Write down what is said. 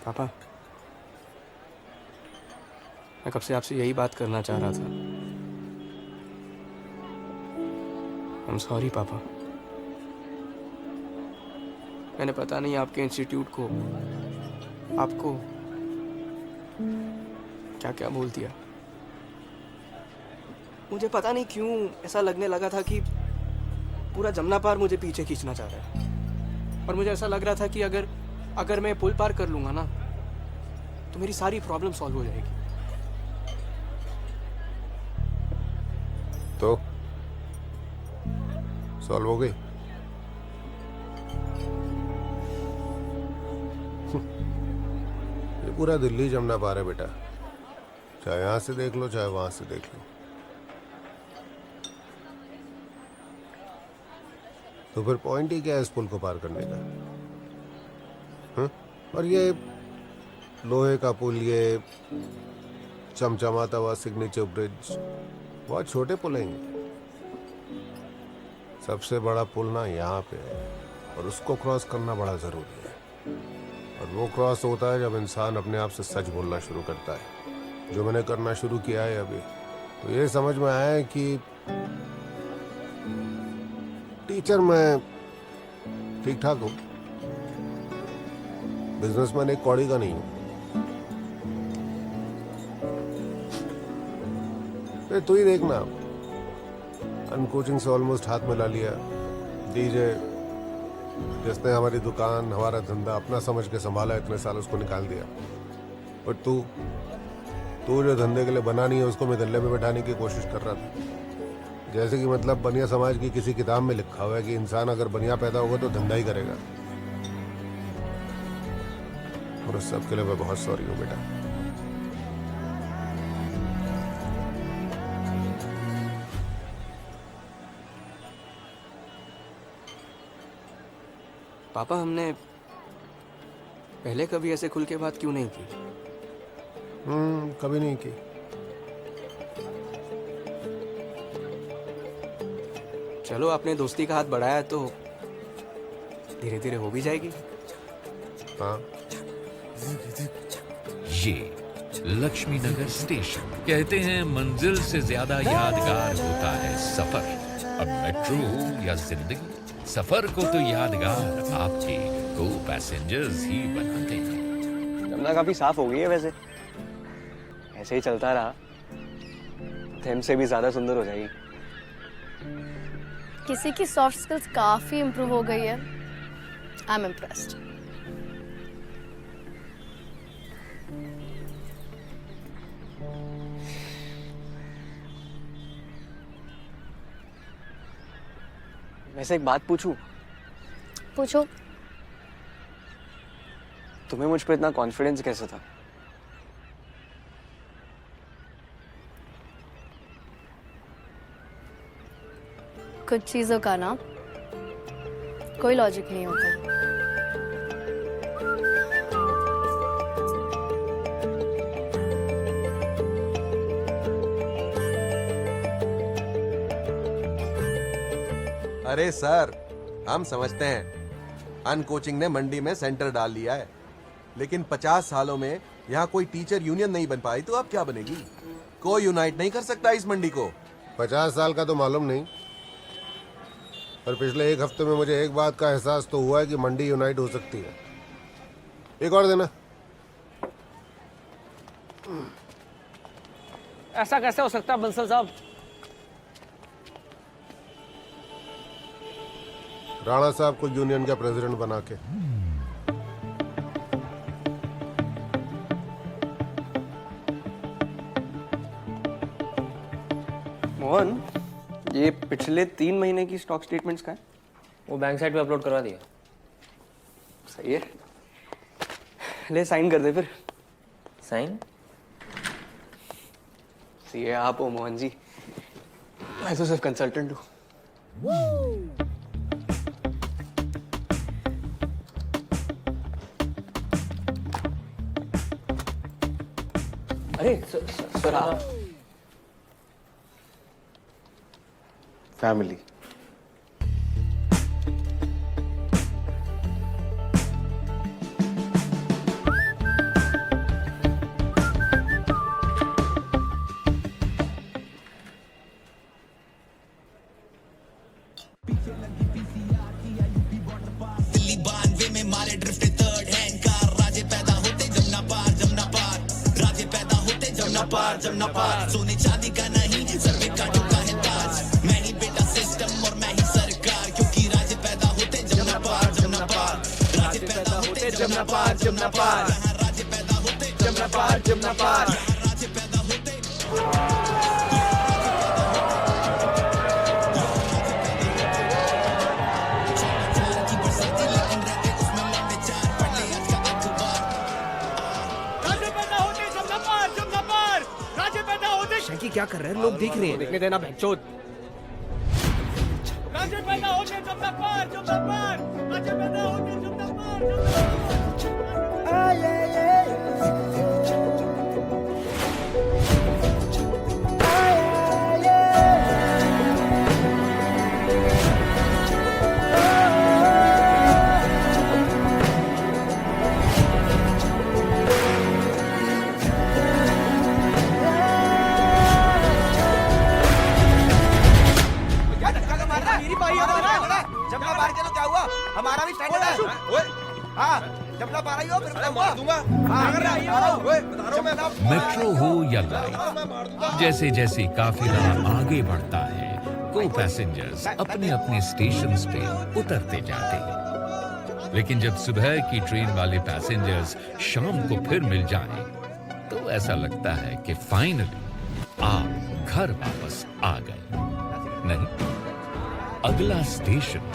पापा, मैं कब से आपसे यही बात करना चाह रहा था। I'm sorry पापा। मैंने पता नहीं आपके इंस्टीट्यूट को, आपको क्या क्या बोल दिया। मुझे पता नहीं क्यों ऐसा लगने लगा था कि पूरा जमुना पार मुझे पीछे खींचना चाह रहा है। और मुझे ऐसा लग रहा था कि अगर मैं पुल पार कर लूंगा ना, तो मेरी सारी प्रॉब्लम सॉल्व हो जाएगी। तो सॉल्व हो गई? ये पूरा दिल्ली जमना पार है बेटा, चाहे यहां से देख लो चाहे वहां से देख लो। तो फिर पॉइंट ही क्या है इस पुल को पार करने का? और ये लोहे का पुल, ये चमचमाता हुआ सिग्नेचर ब्रिज, बहुत छोटे पुल हैं। सबसे बड़ा पुल ना यहाँ पे है, और उसको क्रॉस करना बड़ा जरूरी है। और वो क्रॉस होता है जब इंसान अपने आप से सच बोलना शुरू करता है, जो मैंने करना शुरू किया है अभी। तो ये समझ में आया है कि टीचर मैं ठीक ठाक हूँ, बिजनेसमैन एक कौड़ी का नहीं हूँ। तू ही देखना, अनकोचिंग से ऑलमोस्ट हाथ मिला लिया। डीजे जिसने हमारी दुकान, हमारा धंधा अपना समझ के संभाला इतने साल, उसको निकाल दिया। और तू जो धंधे के लिए बना नहीं है, उसको मैं गले में बैठाने की कोशिश कर रहा था। जैसे कि मतलब बनिया समाज की किसी किताब में लिखा हुआ है कि इंसान अगर बनिया पैदा होगा तो धंधा ही करेगा। और उस सब के लिए मैं बहुत सॉरी हूँ बेटा। पापा, हमने पहले कभी ऐसे खुल के बात क्यों नहीं की? कभी नहीं की। चलो, आपने दोस्ती का हाथ बढ़ाया तो धीरे धीरे हो भी जाएगी। हाँ। ये लक्ष्मी नगर स्टेशन। कहते हैं मंजिल से ज्यादा यादगार होता है सफर। अब मेट्रो या जिंदगी, सफर को तो यादगार आपके को पैसेंजर्स ही बनाते हैं। जमुना काफी साफ हो गई है वैसे। ऐसे ही चलता रहा, थेम्स से भी ज्यादा सुंदर हो जाएगी। किसी की सॉफ्ट स्किल्स काफी इंप्रूव हो गई है। I am impressed. वैसे एक बात पूछूं? पूछो। तुम्हें मुझ पे इतना कॉन्फिडेंस कैसे था? कुछ चीजों का ना कोई लॉजिक नहीं होता। अरे सर, हम समझते हैं अनकोचिंग ने मंडी में सेंटर डाल लिया है, लेकिन 50 सालों में यहाँ कोई टीचर यूनियन नहीं बन पाई, तो अब क्या बनेगी? कोई यूनाइट नहीं कर सकता इस मंडी को। 50 साल का तो मालूम नहीं, पर पिछले एक हफ्ते में मुझे एक बात का एहसास तो हुआ है कि मंडी यूनाइट हो सकती है। एक और देना। ऐसा कैसे हो सकता है बंसल साहब? राणा साहब को यूनियन का प्रेसिडेंट बना के। मोहन, ये पिछले 3 महीने की स्टॉक स्टेटमेंट्स का है? वो बैंक साइट पे अपलोड करवा दिया। सही है, ले साइन कर दे फिर। साइन? सीए आप हो मोहन जी, मैं तो सिर्फ कंसल्टेंट हूँ। अरे सर, आप फैमिली। शैकी क्या कर रहे हैं? लोग दिख रहे हैं। देखने देना बहनचोद। जमना बाहर चलो, क्या हुआ? हमारा भी स्टैंडर्ड है। हाँ, जमना बाहर ही हो, फिर मार दूंगा। मेट्रो हो या लाइट, जैसे जैसे काफिला आगे बढ़ता है, को पैसेंजर्स अपने अपने स्टेशंस पे उतरते जाते हैं। लेकिन जब सुबह की ट्रेन वाले पैसेंजर्स शाम को फिर मिल जाएं, तो ऐसा लगता है कि फाइनली आप घर वापस आ गए। नहीं, अगला स्टेशन